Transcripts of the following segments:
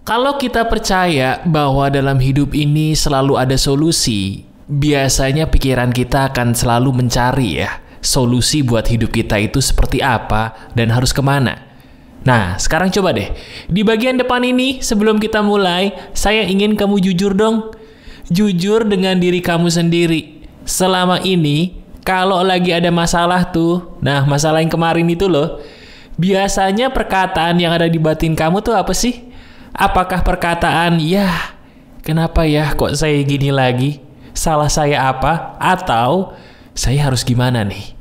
Kalau kita percaya bahwa dalam hidup ini selalu ada solusi, biasanya pikiran kita akan selalu mencari solusi buat hidup kita itu seperti apa dan harus kemana. Nah, sekarang coba deh, di bagian depan ini sebelum kita mulai, saya ingin kamu jujur dong. Jujur dengan diri kamu sendiri. Selama ini, kalau lagi ada masalah tuh, nah masalah yang kemarin itu loh, biasanya perkataan yang ada di batin kamu tuh apa sih? Apakah perkataan, kenapa ya kok saya gini lagi? Salah saya apa? Atau, saya harus gimana nih?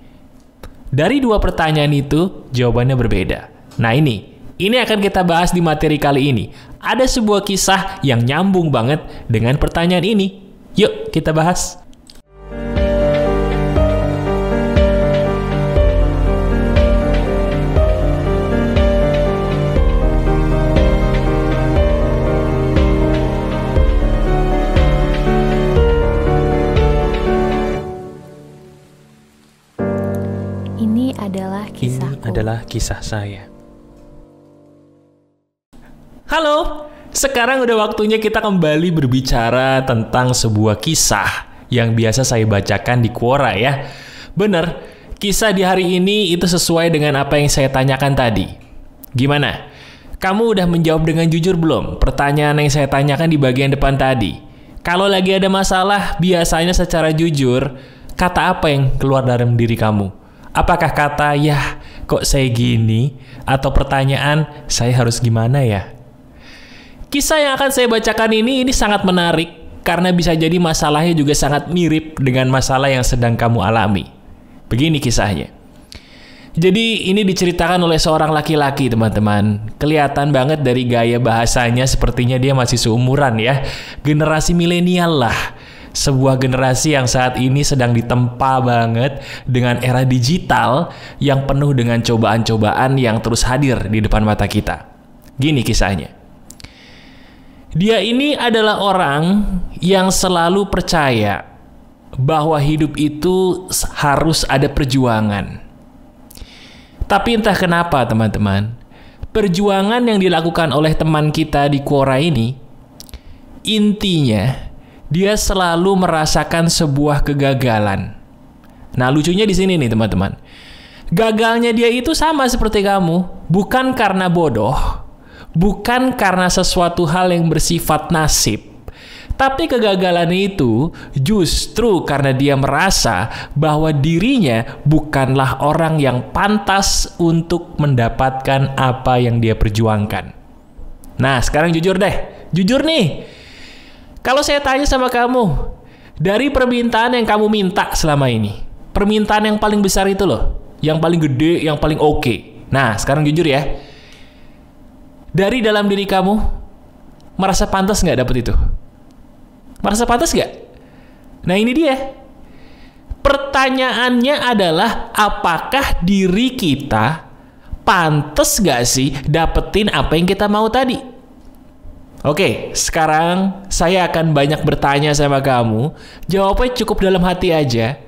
Dari dua pertanyaan itu, jawabannya berbeda. Nah ini akan kita bahas di materi kali ini. Ada sebuah kisah yang nyambung banget dengan pertanyaan ini. Yuk, kita bahas. Ini adalah kisah saya. Halo, sekarang udah waktunya kita kembali berbicara tentang sebuah kisah yang biasa saya bacakan di Quora ya. Bener, kisah di hari ini itu sesuai dengan apa yang saya tanyakan tadi. Gimana? Kamu udah menjawab dengan jujur belum pertanyaan yang saya tanyakan di bagian depan tadi? Kalau lagi ada masalah, biasanya secara jujur, kata apa yang keluar dari diri kamu? Apakah kata, kok saya gini? Atau pertanyaan, saya harus gimana ya? Kisah yang akan saya bacakan ini sangat menarik, karena bisa jadi masalahnya juga sangat mirip dengan masalah yang sedang kamu alami. Begini kisahnya. Jadi ini diceritakan oleh seorang laki-laki, teman-teman. Kelihatan banget dari gaya bahasanya, sepertinya dia masih seumuran ya. Generasi milenial lah. Sebuah generasi yang saat ini sedang ditempa banget dengan era digital yang penuh dengan cobaan-cobaan yang terus hadir di depan mata kita. Gini kisahnya. Dia ini adalah orang yang selalu percaya bahwa hidup itu harus ada perjuangan. Tapi entah kenapa teman-teman, perjuangan yang dilakukan oleh teman kita di Quora ini, intinya dia selalu merasakan sebuah kegagalan. Nah, lucunya di sini nih, teman-teman. Gagalnya dia itu sama seperti kamu, bukan karena bodoh, bukan karena sesuatu hal yang bersifat nasib. Tapi kegagalan itu justru karena dia merasa bahwa dirinya bukanlah orang yang pantas untuk mendapatkan apa yang dia perjuangkan. Nah, sekarang jujur deh. Jujur nih. Kalau saya tanya sama kamu, dari permintaan yang kamu minta selama ini, permintaan yang paling besar itu loh, yang paling gede, yang paling oke. Nah, sekarang jujur ya. Dari dalam diri kamu, merasa pantas nggak dapet itu? Merasa pantas nggak? Nah, ini dia. Pertanyaannya adalah, apakah diri kita pantas nggak sih dapetin apa yang kita mau tadi? Oke, sekarang saya akan banyak bertanya sama kamu. Jawabnya cukup dalam hati aja.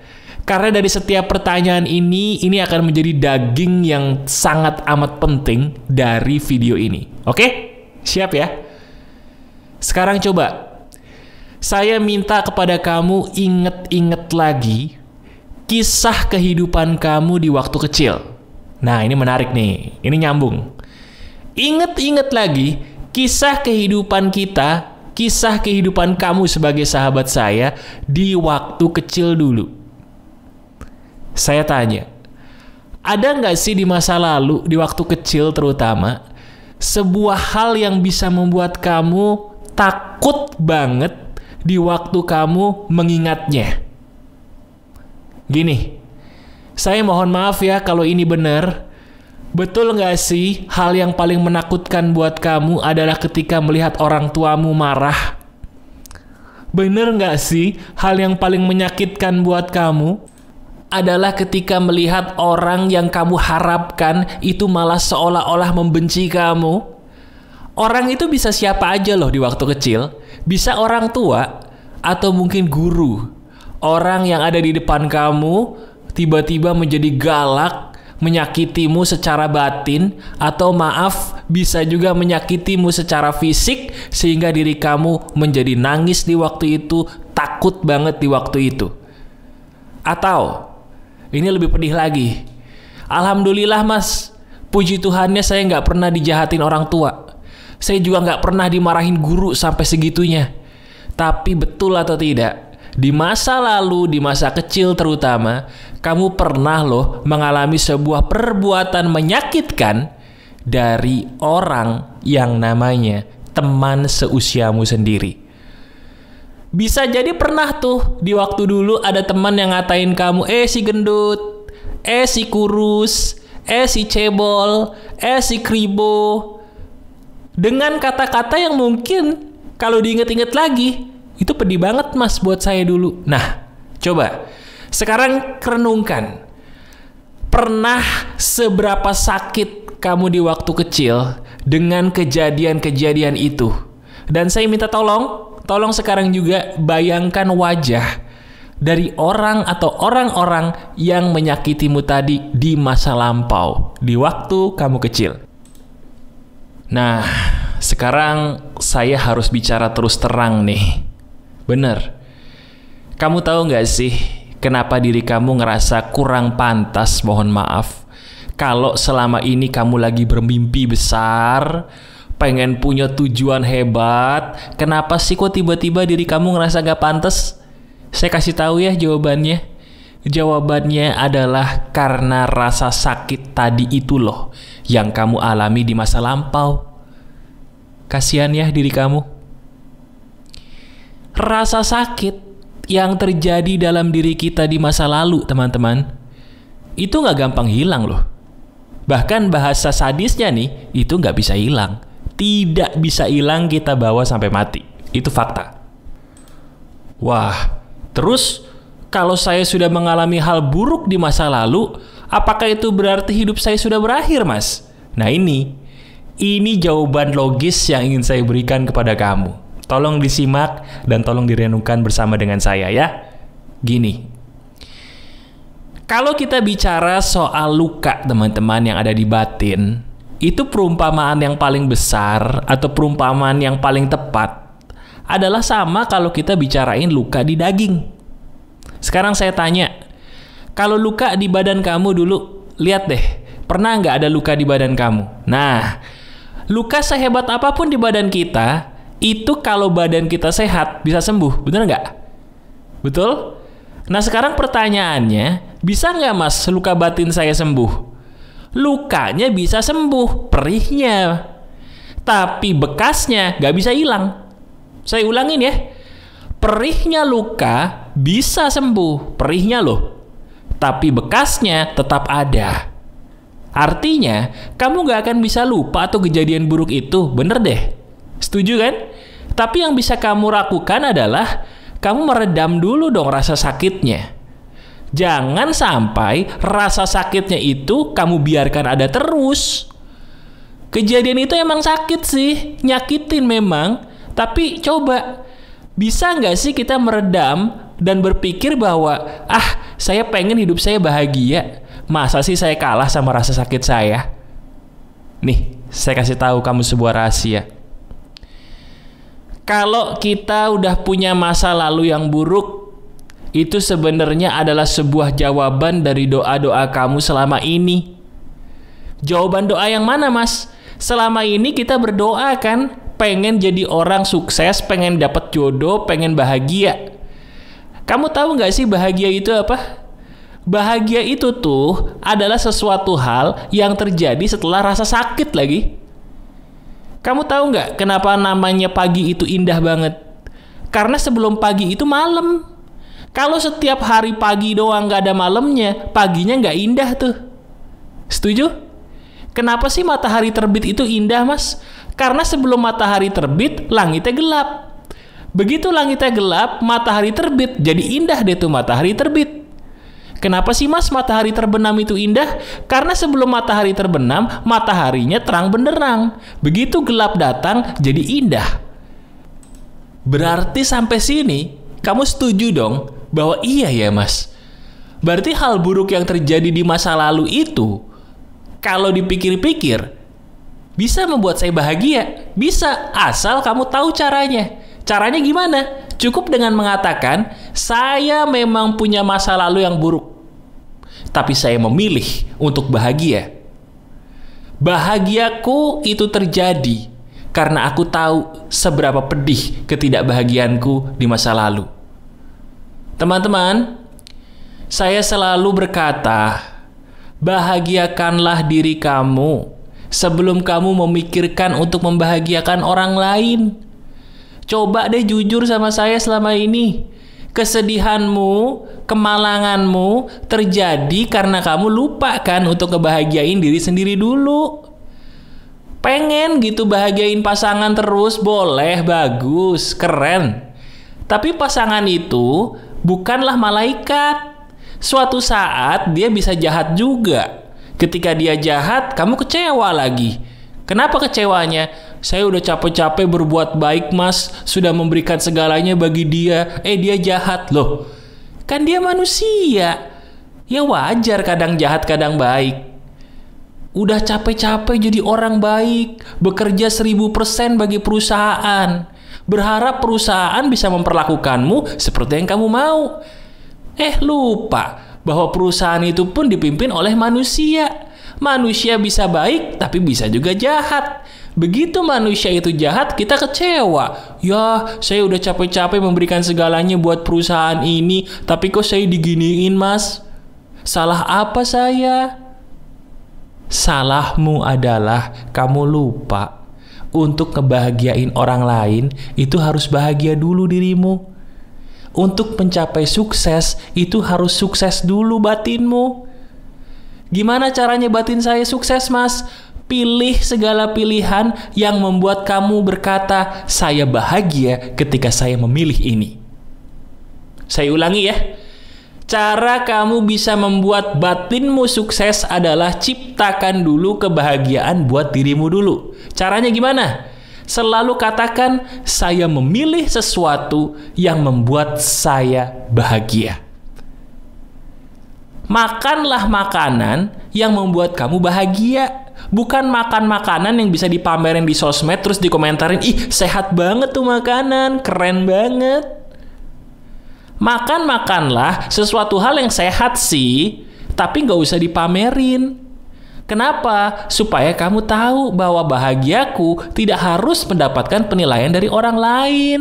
Karena dari setiap pertanyaan ini akan menjadi daging yang sangat amat penting dari video ini. Oke? Siap ya? Sekarang coba. Saya minta kepada kamu inget-inget lagi kisah kehidupan kamu di waktu kecil. Nah, ini menarik nih. Ini nyambung. Inget-inget lagi kisah kehidupan kita, kisah kehidupan kamu sebagai sahabat saya di waktu kecil dulu. Saya tanya, ada nggak sih di masa lalu, di waktu kecil terutama, sebuah hal yang bisa membuat kamu takut banget di waktu kamu mengingatnya? Gini, saya mohon maaf ya kalau ini benar. Betul nggak sih hal yang paling menakutkan buat kamu adalah ketika melihat orang tuamu marah? Bener nggak sih hal yang paling menyakitkan buat kamu adalah ketika melihat orang yang kamu harapkan itu malah seolah-olah membenci kamu? Orang itu bisa siapa aja loh di waktu kecil. Bisa orang tua atau mungkin guru. Orang yang ada di depan kamu tiba-tiba menjadi galak, menyakitimu secara batin, atau maaf, bisa juga menyakitimu secara fisik, sehingga diri kamu menjadi nangis di waktu itu, takut banget di waktu itu. Atau, ini lebih pedih lagi. Alhamdulillah mas, puji Tuhannya saya nggak pernah dijahatin orang tua. Saya juga nggak pernah dimarahin guru sampai segitunya. Tapi betul atau tidak, di masa lalu, di masa kecil terutama, kamu pernah loh mengalami sebuah perbuatan menyakitkan dari orang yang namanya teman seusiamu sendiri. Bisa jadi pernah tuh di waktu dulu ada teman yang ngatain kamu, si gendut, si kurus, si cebol, si kribo. Dengan kata-kata yang mungkin kalau diinget-inget lagi, itu pedih banget mas buat saya dulu. Nah, coba sekarang renungkan. Pernah seberapa sakit kamu di waktu kecil dengan kejadian-kejadian itu? Dan saya minta tolong sekarang juga bayangkan wajah dari orang atau orang-orang yang menyakitimu tadi di masa lampau, di waktu kamu kecil. Nah, sekarang saya harus bicara terus terang nih. Bener. Kamu tahu nggak sih kenapa diri kamu ngerasa kurang pantas, mohon maaf, kalau selama ini kamu lagi bermimpi besar, pengen punya tujuan hebat, kenapa sih kok tiba-tiba diri kamu ngerasa nggak pantas? Saya kasih tahu ya jawabannya. Jawabannya adalah karena rasa sakit tadi itu loh yang kamu alami di masa lampau. Kasihan ya diri kamu. Rasa sakit yang terjadi dalam diri kita di masa lalu, teman-teman, itu nggak gampang hilang loh. Bahkan bahasa sadisnya nih, itu nggak bisa hilang. Tidak bisa hilang, kita bawa sampai mati. Itu fakta. Wah, terus kalau saya sudah mengalami hal buruk di masa lalu, apakah itu berarti hidup saya sudah berakhir, Mas? Nah ini jawaban logis yang ingin saya berikan kepada kamu. Tolong disimak dan tolong direnungkan bersama dengan saya ya. Gini, kalau kita bicara soal luka teman-teman yang ada di batin, itu perumpamaan yang paling besar atau perumpamaan yang paling tepat adalah sama kalau kita bicarain luka di daging. Sekarang saya tanya, kalau luka di badan kamu dulu, lihat deh, pernah nggak ada luka di badan kamu? Nah, luka sehebat apapun di badan kita, itu kalau badan kita sehat bisa sembuh, bener nggak? Betul? Nah sekarang pertanyaannya, bisa nggak mas luka batin saya sembuh? Lukanya bisa sembuh, perihnya, tapi bekasnya nggak bisa hilang. Saya ulangin ya, perihnya luka bisa sembuh, perihnya loh, tapi bekasnya tetap ada. Artinya, kamu nggak akan bisa lupa atau kejadian buruk itu, bener deh. Setuju kan? Tapi yang bisa kamu lakukan adalah kamu meredam dulu dong rasa sakitnya. Jangan sampai rasa sakitnya itu kamu biarkan ada terus. Kejadian itu emang sakit sih, nyakitin memang. Tapi coba, bisa nggak sih kita meredam dan berpikir bahwa saya pengen hidup saya bahagia. Masa sih saya kalah sama rasa sakit saya? Nih, saya kasih tahu kamu sebuah rahasia. Kalau kita udah punya masa lalu yang buruk, itu sebenarnya adalah sebuah jawaban dari doa-doa kamu selama ini. Jawaban doa yang mana, Mas? Selama ini kita berdoa kan, pengen jadi orang sukses, pengen dapat jodoh, pengen bahagia. Kamu tahu nggak sih bahagia itu apa? Bahagia itu tuh adalah sesuatu hal yang terjadi setelah rasa sakit lagi. Kamu tahu nggak kenapa namanya pagi itu indah banget? Karena sebelum pagi itu malam. Kalau setiap hari pagi doang nggak ada malamnya, paginya nggak indah tuh. Setuju? Kenapa sih matahari terbit itu indah, Mas? Karena sebelum matahari terbit, langitnya gelap. Begitu langitnya gelap, matahari terbit. Jadi indah deh tuh matahari terbit. Kenapa sih mas matahari terbenam itu indah? Karena sebelum matahari terbenam, mataharinya terang benderang. Begitu gelap datang, jadi indah. Berarti sampai sini, kamu setuju dong bahwa iya ya mas, Berarti hal buruk yang terjadi di masa lalu itu, kalau dipikir-pikir, bisa membuat saya bahagia. Bisa, asal kamu tahu caranya. Caranya gimana? Cukup dengan mengatakan, saya memang punya masa lalu yang buruk, tapi saya memilih untuk bahagia. Bahagiaku itu terjadi karena aku tahu seberapa pedih ketidakbahagiaanku di masa lalu. Teman-teman, saya selalu berkata, bahagiakanlah diri kamu sebelum kamu memikirkan untuk membahagiakan orang lain. Coba deh jujur sama saya selama ini. Kesedihanmu, kemalanganmu terjadi karena kamu lupa kan untuk ngebahagiain diri sendiri dulu. Pengen gitu bahagiain pasangan terus, boleh, bagus, keren. Tapi pasangan itu bukanlah malaikat. Suatu saat dia bisa jahat juga. Ketika dia jahat, kamu kecewa lagi. Kenapa kecewanya? Saya udah capek-capek berbuat baik, Mas. Sudah memberikan segalanya bagi dia. Dia jahat loh. Kan dia manusia. Ya wajar kadang jahat, kadang baik. Udah capek-capek jadi orang baik. Bekerja 1000% bagi perusahaan. Berharap perusahaan bisa memperlakukanmu seperti yang kamu mau. Lupa bahwa perusahaan itu pun dipimpin oleh manusia. Manusia bisa baik, tapi bisa juga jahat. Begitu manusia itu jahat, kita kecewa. Ya, saya udah capek-capek memberikan segalanya buat perusahaan ini, tapi kok saya diginiin, Mas? Salah apa saya? Salahmu adalah kamu lupa untuk ngebahagiain orang lain, itu harus bahagia dulu dirimu. Untuk mencapai sukses, itu harus sukses dulu batinmu. Gimana caranya batin saya sukses, Mas? Pilih segala pilihan yang membuat kamu berkata, saya bahagia ketika saya memilih ini. Saya ulangi ya. Cara kamu bisa membuat batinmu sukses adalah ciptakan dulu kebahagiaan buat dirimu dulu. Caranya gimana? Selalu katakan, saya memilih sesuatu yang membuat saya bahagia. Makanlah makanan yang membuat kamu bahagia. Bukan makan makanan yang bisa dipamerin di sosmed terus dikomentarin, ih sehat banget tuh makanan, keren banget. Makanlah sesuatu hal yang sehat sih, tapi nggak usah dipamerin. Kenapa? Supaya kamu tahu bahwa bahagiaku tidak harus mendapatkan penilaian dari orang lain.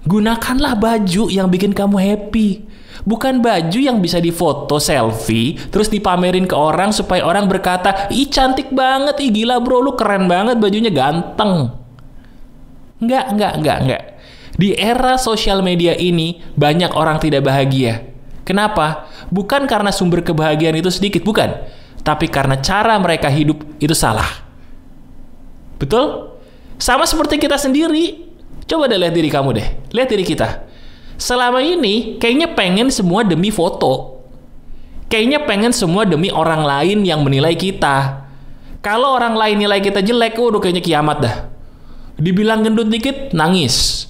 Gunakanlah baju yang bikin kamu happy. Bukan baju yang bisa difoto selfie terus dipamerin ke orang supaya orang berkata, ih cantik banget, ih gila bro, lu keren banget, bajunya ganteng. Enggak. Di era sosial media ini banyak orang tidak bahagia. Kenapa? Bukan karena sumber kebahagiaan itu sedikit, bukan. Tapi karena cara mereka hidup itu salah. Betul? Sama seperti kita sendiri. Coba deh lihat diri kamu deh. Lihat diri kita. Selama ini kayaknya pengen semua demi foto. Kayaknya pengen semua demi orang lain yang menilai kita. Kalau orang lain nilai kita jelek, udah kayaknya kiamat dah. Dibilang gendut dikit, nangis.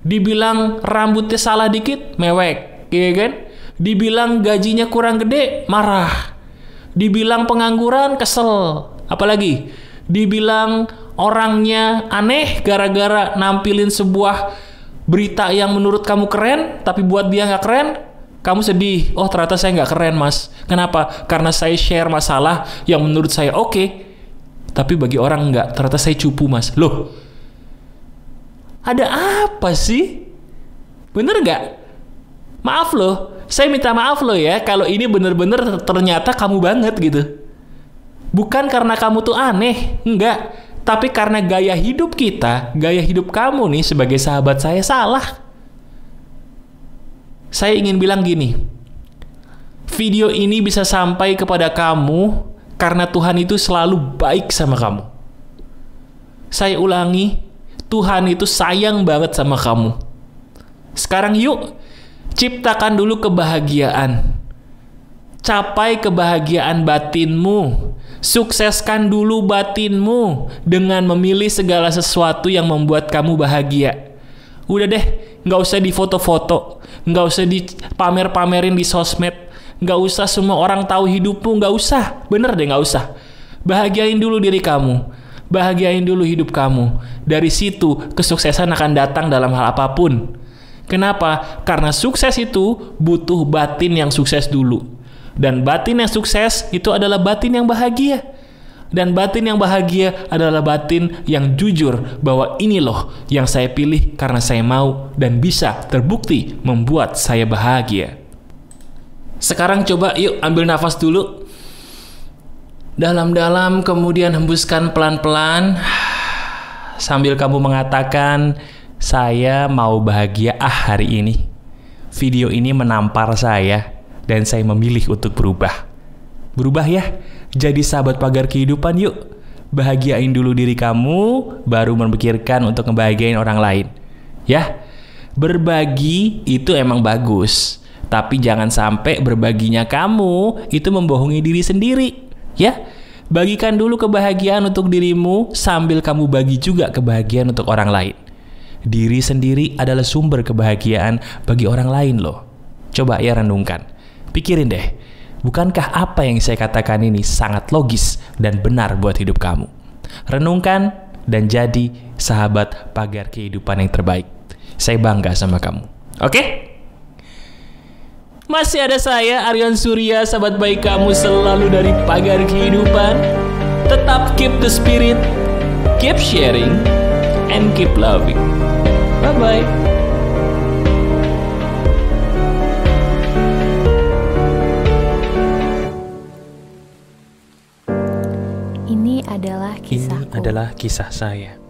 Dibilang rambutnya salah dikit, mewek. Iya kan? Dibilang gajinya kurang gede, marah. Dibilang pengangguran, kesel. Apalagi? Dibilang orangnya aneh gara-gara nampilin sebuah berita yang menurut kamu keren, tapi buat dia nggak keren, kamu sedih. Oh ternyata saya nggak keren, Mas. Kenapa? Karena saya share masalah yang menurut saya oke, tapi bagi orang nggak. Ternyata saya cupu, Mas. Loh, ada apa sih? Bener nggak? Maaf loh, saya minta maaf loh ya kalau ini bener-bener ternyata kamu banget gitu. Bukan karena kamu tuh aneh, enggak. Tapi karena gaya hidup kita, gaya hidup kamu nih sebagai sahabat saya salah. Saya ingin bilang gini, video ini bisa sampai kepada kamu karena Tuhan itu selalu baik sama kamu. Saya ulangi, Tuhan itu sayang banget sama kamu. Sekarang yuk, ciptakan dulu kebahagiaan. Capai kebahagiaan batinmu. Sukseskan dulu batinmu dengan memilih segala sesuatu yang membuat kamu bahagia. Udah deh, nggak usah difoto-foto. Nggak usah dipamer-pamerin di sosmed. Nggak usah semua orang tahu hidupmu. Nggak usah. Bener deh, nggak usah. Bahagiain dulu diri kamu. Bahagiain dulu hidup kamu. Dari situ, kesuksesan akan datang dalam hal apapun. Kenapa? Karena sukses itu butuh batin yang sukses dulu. Dan batin yang sukses itu adalah batin yang bahagia. Dan batin yang bahagia adalah batin yang jujur bahwa ini loh yang saya pilih karena saya mau dan bisa terbukti membuat saya bahagia. Sekarang coba yuk ambil nafas dulu. Dalam-dalam, kemudian hembuskan pelan-pelan. Sambil kamu mengatakan, saya mau bahagia hari ini. Video ini menampar saya dan saya memilih untuk berubah. Berubah ya, jadi sahabat pagar kehidupan yuk. Bahagiain dulu diri kamu, baru memikirkan untuk ngebahagiain orang lain. Ya, berbagi itu emang bagus. Tapi jangan sampai berbaginya kamu itu membohongi diri sendiri. Ya, bagikan dulu kebahagiaan untuk dirimu sambil kamu bagi juga kebahagiaan untuk orang lain. Diri sendiri adalah sumber kebahagiaan bagi orang lain loh. Coba ya renungkan. Pikirin deh, bukankah apa yang saya katakan ini sangat logis dan benar buat hidup kamu? Renungkan dan jadi sahabat pagar kehidupan yang terbaik. Saya bangga sama kamu. Oke? Masih ada saya, Aryan Surya, sahabat baik kamu selalu dari pagar kehidupan. Tetap keep the spirit, keep sharing, and keep loving. Bye-bye. Ini adalah kisah saya.